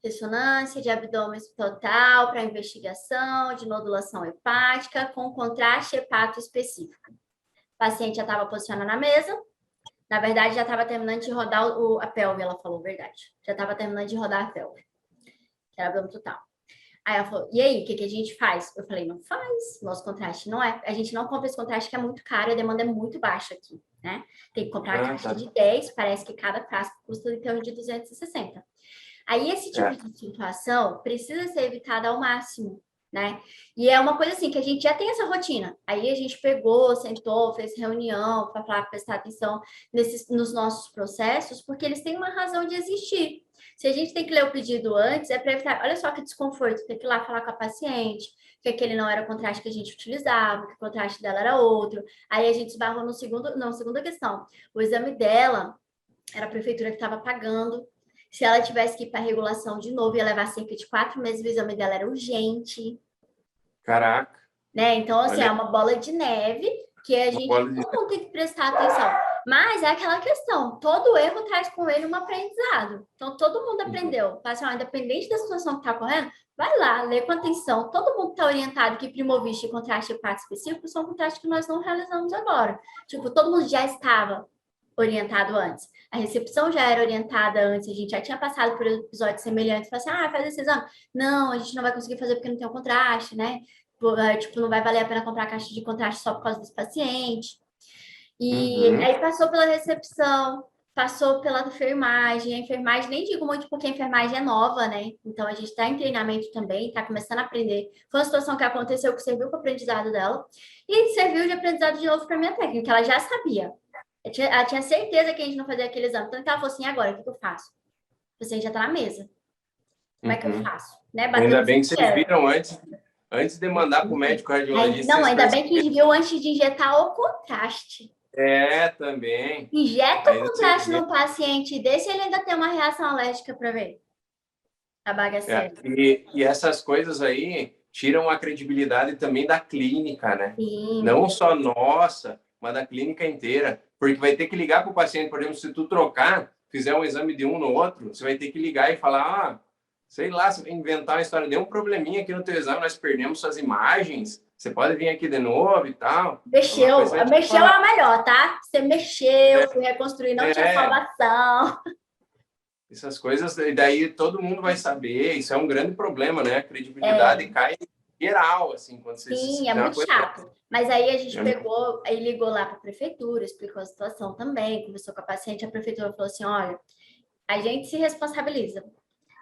Ressonância de abdômen total para investigação de nodulação hepática com contraste hepato específico. O paciente já estava posicionado na mesa. Na verdade, já estava terminando de rodar a pelve, ela falou a verdade. Já estava terminando de rodar a pelve, que era abdômen total. Aí ela falou, e aí, o que a gente faz? Eu falei, não faz, nosso contraste não é. A gente não compra esse contraste que é muito caro e a demanda é muito baixa aqui, né? Tem que comprar a caixa de 10, parece que cada frasco custa em torno de 260. Aí esse tipo de situação precisa ser evitada ao máximo, né? E é uma coisa assim, que a gente já tem essa rotina. Aí a gente pegou, sentou, fez reunião para prestar atenção nos nossos processos, porque eles têm uma razão de existir. Se a gente tem que ler o pedido antes, é para evitar. Olha só que desconforto, ter que ir lá falar com a paciente, que aquele não era o contraste que a gente utilizava, que o contraste dela era outro. Aí a gente esbarrou na segunda questão. O exame dela era a prefeitura que estava pagando. Se ela tivesse que ir para regulação de novo, ia levar cerca de 4 meses, o exame dela era urgente. Caraca. Né? Então, assim, é uma bola de neve que a gente não tem que prestar atenção. Mas é aquela questão, todo erro traz com ele um aprendizado. Então, todo mundo aprendeu. Assim, independente da situação que está correndo, vai lá, lê com atenção. Todo mundo está orientado que Primovist e contraste hepato específico são contrastes que nós não realizamos agora. Tipo, todo mundo já estava orientado antes. A recepção já era orientada antes, a gente já tinha passado por episódios semelhantes. Falei assim, faz esse exame. Não, a gente não vai conseguir fazer porque não tem o contraste, né? Tipo, não vai valer a pena comprar a caixa de contraste só por causa desse paciente. E aí passou pela recepção, passou pela enfermagem. A enfermagem, nem digo muito porque a enfermagem é nova, né? Então, a gente está em treinamento também, está começando a aprender. Foi uma situação que aconteceu que serviu para o aprendizado dela. E serviu de aprendizado de novo para a minha técnica, ela já sabia. Ela tinha certeza que a gente não fazia aquele exame. Então, ela falou assim, agora, o que eu faço? O paciente já está na mesa. Como é que eu faço? Né? Ainda bem que vocês viram antes de mandar para o médico radiologista. Não, ainda bem que viu antes de injetar o contraste. Também. Injeta o contraste no paciente, deixa ele ainda ter uma reação alérgica para ver. A bagaceira. E essas coisas aí tiram a credibilidade também da clínica, né? Sim. Não só nossa, mas da clínica inteira. Porque vai ter que ligar para o paciente, por exemplo, se tu trocar, fizer um exame de um no outro, você vai ter que ligar e falar, sei lá, você vai inventar uma história, deu um probleminha aqui no teu exame, nós perdemos suas imagens, você pode vir aqui de novo e tal. Mexeu é a melhor, tá? Você mexeu, foi reconstruir, não tinha salvação. Essas coisas, e daí todo mundo vai saber, isso é um grande problema, né? A credibilidade cai geral, assim, quando você... Sim, é muito chato. Mas aí a gente pegou, aí ligou lá para a prefeitura, explicou a situação também, conversou com a paciente, a prefeitura falou assim, olha, a gente se responsabiliza.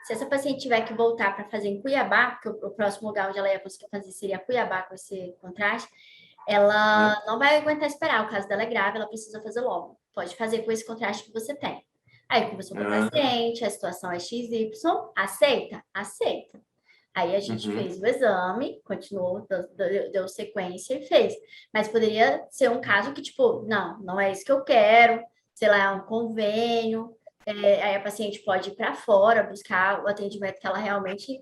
Se essa paciente tiver que voltar para fazer em Cuiabá, porque o próximo lugar onde ela ia conseguir fazer seria Cuiabá com esse contraste, ela não vai aguentar esperar. O caso dela é grave, ela precisa fazer logo. Pode fazer com esse contraste que você tem. Aí conversou com a paciente, a situação é XY, aceita? Aceita. Aí a gente fez o exame, continuou, deu sequência e fez. Mas poderia ser um caso que, tipo, não é isso que eu quero, sei lá, é um convênio. Aí a paciente pode ir para fora buscar o atendimento que ela realmente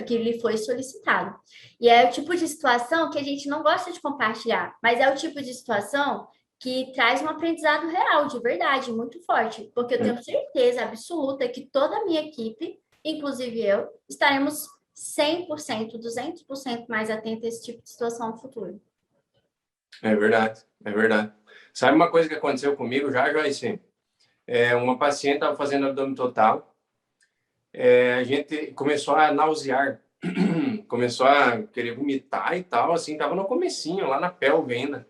que lhe foi solicitado. E é o tipo de situação que a gente não gosta de compartilhar, mas é o tipo de situação que traz um aprendizado real, de verdade, muito forte, porque eu tenho certeza absoluta que toda a minha equipe, inclusive eu, estaremos 100%, 200% mais atentos a esse tipo de situação no futuro. É verdade, é verdade. Sabe uma coisa que aconteceu comigo já, Joyce? Uma paciente estava fazendo abdômen total a gente começou a nausear, começou a querer vomitar e tal, assim, tava no comecinho, lá na pelve ainda.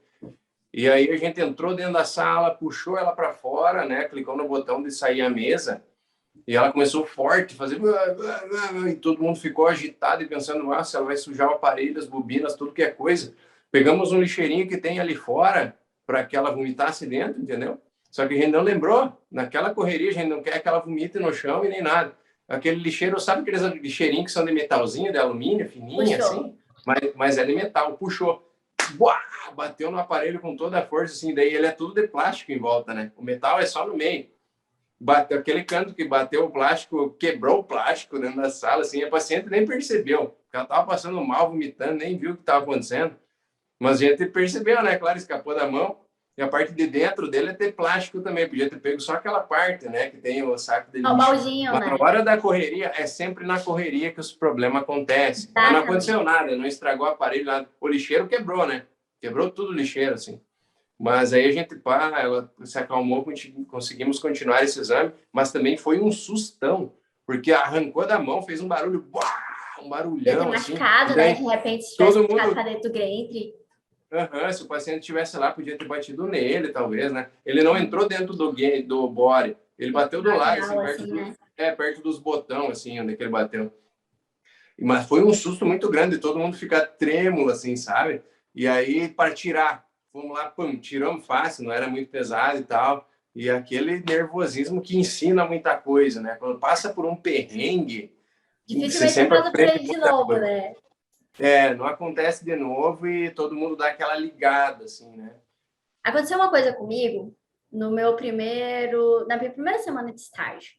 E aí a gente entrou dentro da sala, puxou ela para fora, né? Clicou no botão de sair a mesa e ela começou forte, fazer e todo mundo ficou agitado e pensando, nossa, ela vai sujar o aparelho, as bobinas, tudo que é coisa. Pegamos um lixeirinho que tem ali fora para que ela vomitasse dentro, entendeu? Só que a gente não lembrou, naquela correria a gente não quer que ela vomite no chão e nem nada. Aquele lixeiro, sabe aqueles lixeirinhos que são de metalzinho, de alumínio, fininho, Puxou. assim? Mas é de metal, puxou. Buá! Bateu no aparelho com toda a força, assim, daí ele é tudo de plástico em volta, né? O metal é só no meio. Bateu aquele canto que bateu o plástico, quebrou o plástico dentro da sala, assim, a paciente nem percebeu. Ela estava passando mal, vomitando, nem viu o que estava acontecendo. Mas a gente percebeu, né? Claro, escapou da mão. E a parte de dentro dele é ter plástico também. Podia ter pego só aquela parte, né? Que tem o saco de O lixo. baldinho, Mas né? na hora da correria, é sempre na correria que os problemas acontecem. Mas não aconteceu nada, não estragou o aparelho, nada. O lixeiro quebrou, né? Quebrou tudo o lixeiro, assim. Mas aí a gente, pá, ela se acalmou, conseguimos continuar esse exame, mas também foi um sustão, porque arrancou da mão, fez um barulho, um Ia ter barulhão, assim. machucado, né? De repente, se tivesse Todo machucado mundo... para dentro do Grantre. Se o paciente estivesse lá, podia ter batido nele, talvez, né? Ele não entrou dentro do bore, ele bateu do lado, assim, Né? perto dos botões, assim, onde que ele bateu. Mas foi um susto muito grande, todo mundo fica trêmulo, assim, sabe? E aí, para tirar, fomos lá, pum, tiramos fácil, não era muito pesado e tal. E aquele nervosismo que ensina muita coisa, né? Quando passa por um perrengue, você Dificilmente você sempre passa por aprende ele de muita novo, coisa. né? Não acontece de novo e todo mundo dá aquela ligada, assim, né? Aconteceu uma coisa comigo no meu na minha primeira semana de estágio,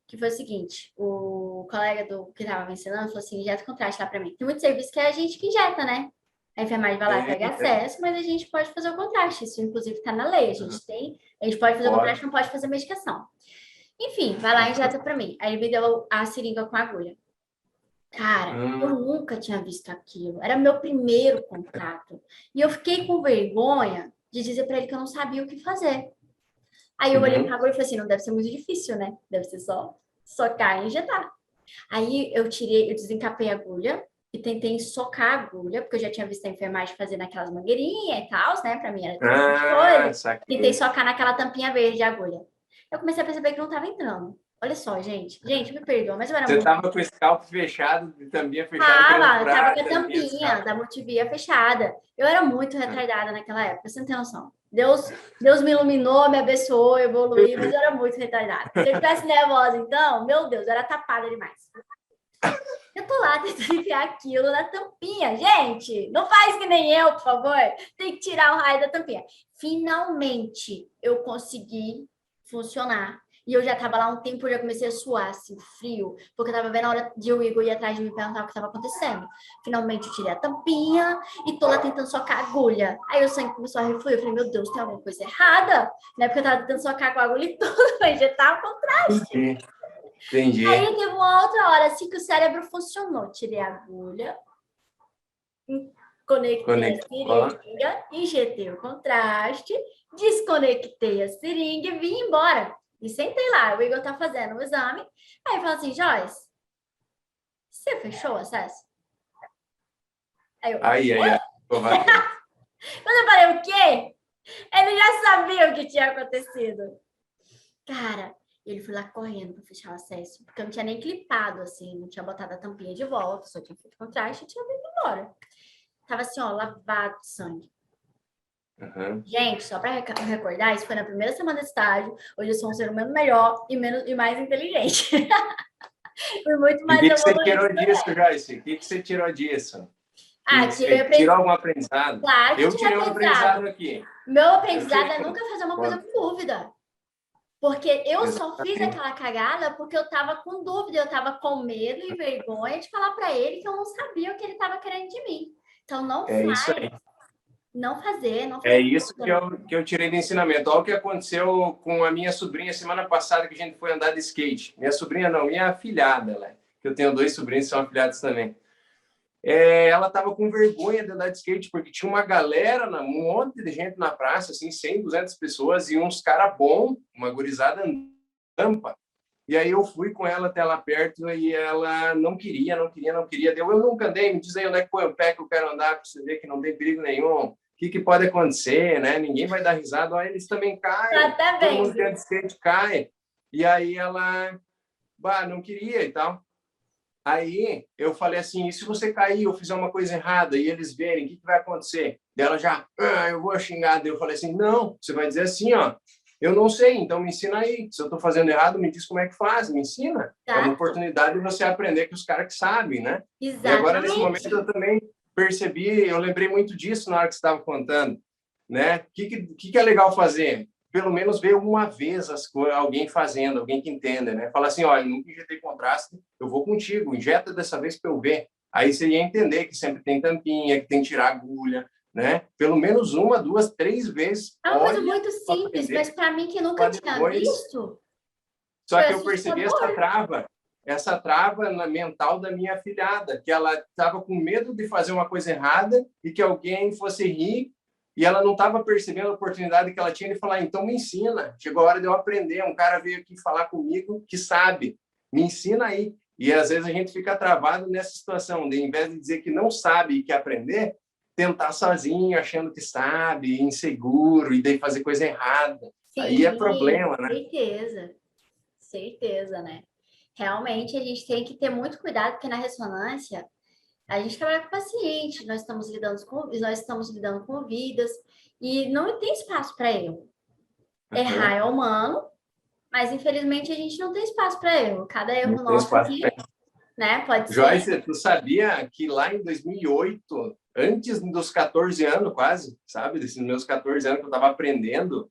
que foi o seguinte, o colega que estava me ensinando falou assim, injeta contraste lá para mim. Tem muito serviço que é a gente que injeta, né? A enfermagem vai lá e pega acesso, mas a gente pode fazer o contraste, isso inclusive está na lei, a gente pode fazer o contraste, não pode fazer medicação. Enfim, vai lá e injeta para mim. Aí ele me deu a seringa com agulha. Cara, eu nunca tinha visto aquilo. Era meu primeiro contato. E eu fiquei com vergonha de dizer para ele que eu não sabia o que fazer. Aí eu olhei para a agulha e falei assim, não deve ser muito difícil, né? Deve ser só socar e injetar. Aí eu desencapei a agulha e tentei socar a agulha, porque eu já tinha visto a enfermagem fazendo aquelas mangueirinhas e tal, né? Para mim era coisa. Tentei socar naquela tampinha verde de agulha. Eu comecei a perceber que não estava entrando. Olha só, gente. Gente, me perdoa, mas eu era Você muito... estava com o scalp fechado, tampinha fechada, querendo Eu tava furar com a tampinha da multivia fechada. Eu era muito retardada naquela época, você não tem noção. Deus me iluminou, me abençoou, eu evoluí, mas eu era muito retardada. Se eu tivesse nervosa, então, meu Deus, eu era tapada demais. Eu tô lá tentando enfiar aquilo na tampinha. Gente, não faz que nem eu, por favor. Tem que tirar o raio da tampinha. Finalmente, eu consegui funcionar. E eu já tava lá um tempo, eu já comecei a suar, assim, frio, porque eu tava vendo a hora de o Igor ir atrás de me perguntar o que tava acontecendo. Finalmente eu tirei a tampinha e tô lá tentando socar a agulha. Aí o sangue começou a refluir. Eu falei, meu Deus, tem alguma coisa errada? Né? Porque eu tava tentando socar com a agulha e tudo, mas já tava contraste. Entendi. Aí teve uma outra hora, assim, que o cérebro funcionou. Tirei a agulha, conectei a seringa, injetei o contraste, desconectei a seringa e vim embora. E sentei lá, o Igor tá fazendo o exame. Aí falou assim, Joyce, você fechou o acesso? Aí eu, ai. quando eu falei, o quê? Ele já sabia o que tinha acontecido. Cara, ele foi lá correndo para fechar o acesso, porque eu não tinha nem clipado, assim, não tinha botado a tampinha de volta, só tinha feito contraste e tinha vindo embora. Tava assim, ó, lavado de sangue. Gente, só para recordar, isso foi na primeira semana de estágio. Hoje eu sou um ser humano melhor e mais inteligente. Fui muito mais evoluído. O que você tirou também. disso, Joyce? O que você tirou disso? Tirou algum aprendizado? Claro que eu tirei um aprendizado aqui. Meu aprendizado é nunca fazer uma coisa com dúvida. Porque eu só fiz aquela cagada porque eu tava com dúvida, eu tava com medo e vergonha de falar para ele que eu não sabia o que ele tava querendo de mim. Então não faz. Não fazer. É isso que eu tirei de ensinamento. Olha o que aconteceu com a minha sobrinha semana passada que a gente foi andar de skate. Minha sobrinha não, minha afilhada, né? Que eu tenho 2 sobrinhos que são afilhados também. Ela estava com vergonha de andar de skate, porque tinha uma galera, um monte de gente na praça, assim, 100, 200 pessoas, e uns caras bons, uma gurizada tampa. E aí eu fui com ela até lá perto e ela não queria. Eu nunca andei, me diz aí onde é que põe o pé que eu quero andar para você ver que não tem perigo nenhum. O que pode acontecer, né? Ninguém vai dar risada. Ó, eles também caem. Tá Todo mundo que vendo? anda de skate cai. E aí ela não queria e tal. Aí eu falei assim, e se você cair ou fizer uma coisa errada e eles verem, o que vai acontecer? E ela já, eu vou xingar. Daí eu falei assim, não, você vai dizer assim, ó, eu não sei, então me ensina aí. Se eu estou fazendo errado, me diz como é que faz, me ensina. É uma Exato. oportunidade de você aprender com os caras que sabem, né? E agora, nesse momento, Exatamente. eu também percebi, eu lembrei muito disso na hora que você estava contando, né? O que é legal fazer? Pelo menos ver uma vez alguém fazendo, alguém que entenda, né? Fala assim, olha, nunca injetei contraste, eu vou contigo, injeta dessa vez para eu ver. Aí você ia entender que sempre tem tampinha, que tem que tirar agulha, né? Pelo menos uma, duas, três vezes, É uma coisa olha, muito para simples, mas aprender, para mim que nunca para tinha depois. visto, Só foi que eu percebi assustador. essa trava na mental da minha afilhada, que ela estava com medo de fazer uma coisa errada e que alguém fosse rir, e ela não estava percebendo a oportunidade que ela tinha de falar, então me ensina, chegou a hora de eu aprender, um cara veio aqui falar comigo que sabe, me ensina aí. E às vezes a gente fica travado nessa situação, de em vez de dizer que não sabe e quer aprender, tentar sozinho, achando que sabe, inseguro, e daí fazer coisa errada. Aí é Sim, problema, né? certeza. Certeza, né? Realmente a gente tem que ter muito cuidado, porque na ressonância a gente trabalha com paciente, nós estamos lidando com vidas e não tem espaço para erro. Errar Uhum. é humano, mas infelizmente a gente não tem espaço para erro. Cada Não erro tem nosso espaço. aqui, né, pode ser. Joyce, tu sabia que lá em 2008, antes dos 14 anos quase, sabe, desses meus 14 anos que eu estava aprendendo,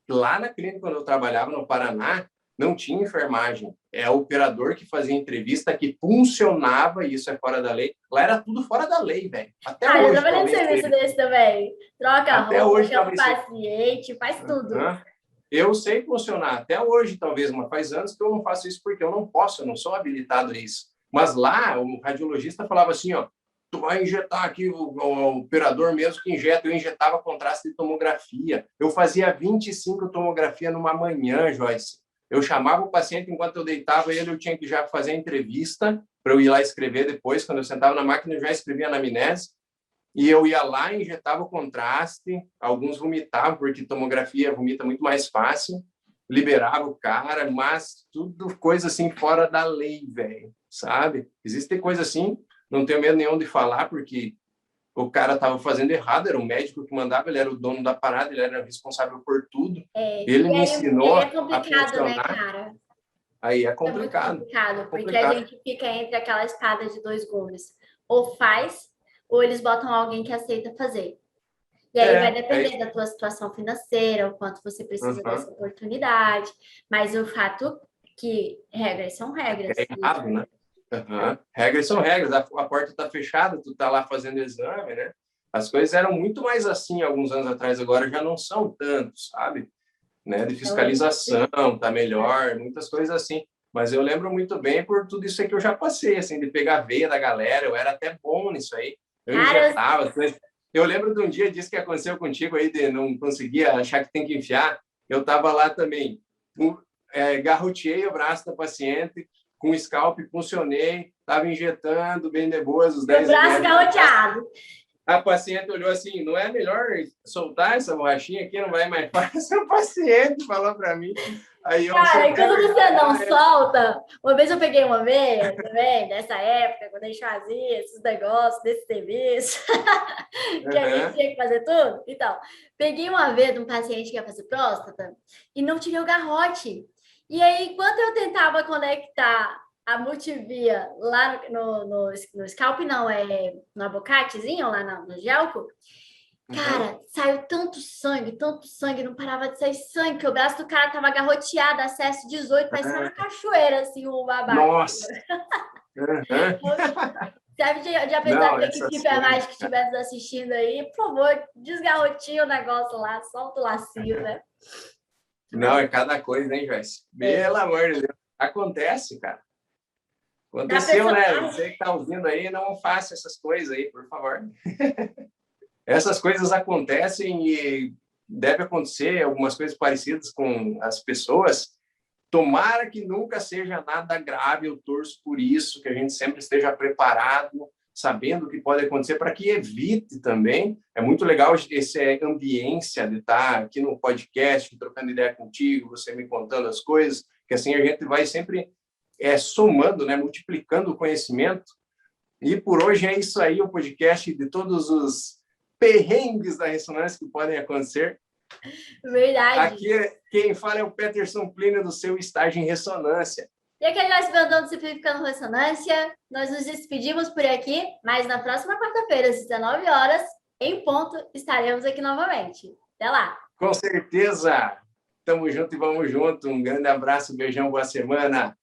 lá na clínica quando eu trabalhava no Paraná, não tinha enfermagem. É o operador que fazia entrevista que funcionava, e isso é fora da lei. Lá era tudo fora da lei, velho. Até Ah, já hoje trabalhei no talvez serviço seja. desse também. Troca Até roupa, hoje chama o talvez seja. paciente, faz tudo. Uhum. Eu sei funcionar, até hoje talvez, mas faz anos que eu não faço isso porque eu não posso, eu não sou habilitado a isso. Mas lá, o radiologista falava assim, ó, tu vai injetar aqui, o operador mesmo que injeta, eu injetava contraste de tomografia. Eu fazia 25 tomografias numa manhã, Joyce. Eu chamava o paciente enquanto eu deitava ele, eu tinha que já fazer a entrevista para eu ir lá escrever depois. Quando eu sentava na máquina, eu já escrevia a anamnese. E eu ia lá, injetava o contraste, alguns vomitavam, porque tomografia vomita muito mais fácil, liberava o cara, mas tudo coisa assim fora da lei, velho, sabe? Existe coisa assim, não tenho medo nenhum de falar, porque o cara estava fazendo errado, era o médico que mandava, ele era o dono da parada, ele era responsável por tudo. É, Ele me e aí ensinou é a complicado, né, funcionar, cara? aí é É muito complicado, complicado, porque a complicado. gente fica entre aquela espada de dois gumes. Ou faz, ou eles botam alguém que aceita fazer. E aí vai É depender isso. da tua situação financeira, o quanto você precisa Uhum. dessa oportunidade. Mas o fato que regras são regras. É errado, né? Uhum. Regras são regras. A porta está fechada, tu está lá fazendo exame, né? As coisas eram muito mais assim alguns anos atrás, agora já não são tanto, sabe? Né? De Então, eu, fiscalização, tá melhor, muitas coisas assim. Mas eu lembro muito bem por tudo isso aí que eu já passei, assim, de pegar a veia da galera. Eu era até bom nisso aí. Eu cara, injetava as coisas. Eu lembro de um dia disso que aconteceu contigo aí, de não conseguir achar que tem que enfiar. Eu estava lá também. Garroteei o braço da paciente com o scalp, funcionei, estava injetando bem de boas os meu 10 braço ml de contraste. garroteado. A paciente olhou assim, não é melhor soltar essa borrachinha aqui, não vai mais fácil? O paciente falou para mim. Aí eu Cara, e soltei a quando você verdade. não solta, uma vez eu peguei uma veia também, nessa época, quando a gente fazia esses negócios, desse serviço, que a gente Uhum. tinha que fazer tudo. Então, peguei uma veia de um paciente que ia fazer próstata e não tirei o garrote. E aí, enquanto eu tentava conectar a multivia lá no scalp, não, no abocatezinho, lá no gelco, Uhum. cara, saiu tanto sangue, não parava de sair sangue, que o braço do cara tava garroteado, acesso 18, parecia uma cachoeira, assim, o babaca. Nossa! Uhum. Serve de Não, aprendizado para a equipe de essas coisas. enfermagem que estivesse assistindo aí, por favor, desgarrotinha o negócio lá, solta o lacinho, né? Não, Mas é cada coisa, hein, Joyce? Pelo é, amor de Deus. Acontece, cara. da Aconteceu, né? personagem, Você que está ouvindo aí, não faça essas coisas aí, por favor. Essas coisas acontecem e deve acontecer algumas coisas parecidas com as pessoas, Tomara que nunca seja nada grave, eu torço por isso, que a gente sempre esteja preparado, sabendo o que pode acontecer, para que evite também. É muito legal essa ambiência de estar aqui no podcast, trocando ideia contigo, você me contando as coisas, que assim a gente vai sempre somando, né, multiplicando o conhecimento. E por hoje é isso aí, o podcast de todos os perrengues da ressonância que podem acontecer. Verdade. Aqui quem fala é o Peterson Plínio do seu estágio em ressonância. E aquele nosso plantão do Simplificando Ressonância, nós nos despedimos por aqui, mas na próxima quarta-feira, às 19 horas, em ponto, estaremos aqui novamente. Até lá! Com certeza! Tamo junto e vamos junto. Um grande abraço, beijão, boa semana.